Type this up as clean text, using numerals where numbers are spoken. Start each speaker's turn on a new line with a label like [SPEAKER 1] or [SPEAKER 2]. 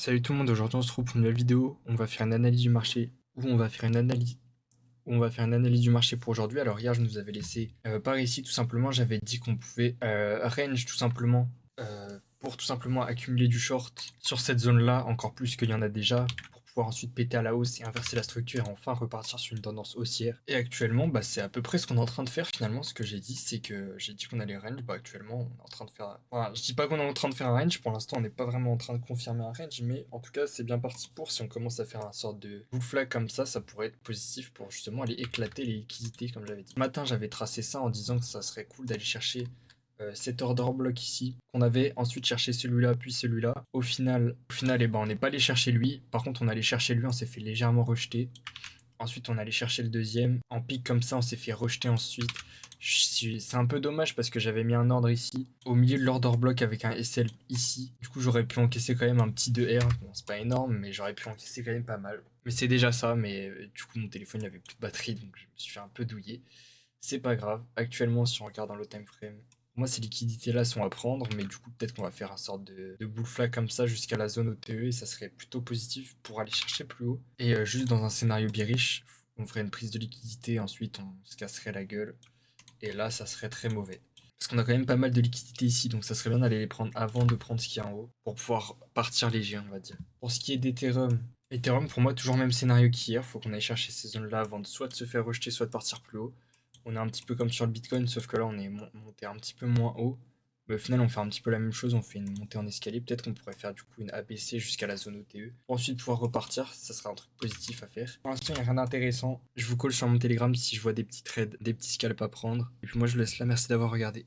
[SPEAKER 1] Salut tout le monde, aujourd'hui on se retrouve pour une nouvelle vidéo. On va faire une analyse du marché. Du marché pour aujourd'hui. Alors hier je nous avais laissé par ici tout simplement. J'avais dit qu'on pouvait range tout simplement pour tout simplement accumuler du short sur cette zone là encore plus qu'il y en a déjà, pour pouvoir ensuite péter à la hausse et inverser la structure et enfin repartir sur une tendance haussière. Et actuellement c'est à peu près ce qu'on est en train de faire finalement. Ce que j'ai dit, c'est que j'ai dit qu'on allait range. Actuellement on est en train de faire, enfin, je dis pas qu'on est en train de faire un range pour l'instant, on n'est pas vraiment en train de confirmer un range, mais en tout cas c'est bien parti. Pour si on commence à faire un sorte de bull flag comme ça pourrait être positif pour justement aller éclater les liquidités comme j'avais dit. Ce matin j'avais tracé ça en disant que ça serait cool d'aller chercher cet order block ici, qu'on avait ensuite cherché celui-là, puis celui-là. Au final, on n'est pas allé chercher lui. Par contre, on allait chercher lui, on s'est fait légèrement rejeter. Ensuite, on allait chercher le deuxième. En pic comme ça, on s'est fait rejeter ensuite. C'est un peu dommage parce que j'avais mis un ordre ici, au milieu de l'order block avec un SL ici. Du coup, j'aurais pu encaisser quand même un petit 2R. Bon, c'est pas énorme, mais j'aurais pu encaisser quand même pas mal. Mais c'est déjà ça, mais du coup, mon téléphone, il avait plus de batterie, donc je me suis fait un peu douiller. C'est pas grave. Actuellement, si on regarde dans le time frame, moi, ces liquidités-là sont à prendre, mais du coup, peut-être qu'on va faire un sorte de bull flag comme ça jusqu'à la zone OTE et ça serait plutôt positif pour aller chercher plus haut. Et juste dans un scénario bearish, on ferait une prise de liquidité, ensuite on se casserait la gueule. Et là, ça serait très mauvais. Parce qu'on a quand même pas mal de liquidités ici, donc ça serait bien d'aller les prendre avant de prendre ce qu'il y a en haut, pour pouvoir partir léger, on va dire. Pour ce qui est d'Ethereum, Ethereum, pour moi, toujours le même scénario qu'hier. Faut qu'on aille chercher ces zones-là avant de soit de se faire rejeter, soit de partir plus haut. On est un petit peu comme sur le Bitcoin, sauf que là, on est monté un petit peu moins haut. Mais au final, on fait un petit peu la même chose, on fait une montée en escalier. Peut-être qu'on pourrait faire du coup une ABC jusqu'à la zone OTE. Pour ensuite pouvoir repartir, ça serait un truc positif à faire. Pour l'instant, il n'y a rien d'intéressant. Je vous call sur mon Telegram si je vois des petits trades, des petits scalps à prendre. Et puis moi, je vous laisse là. Merci d'avoir regardé.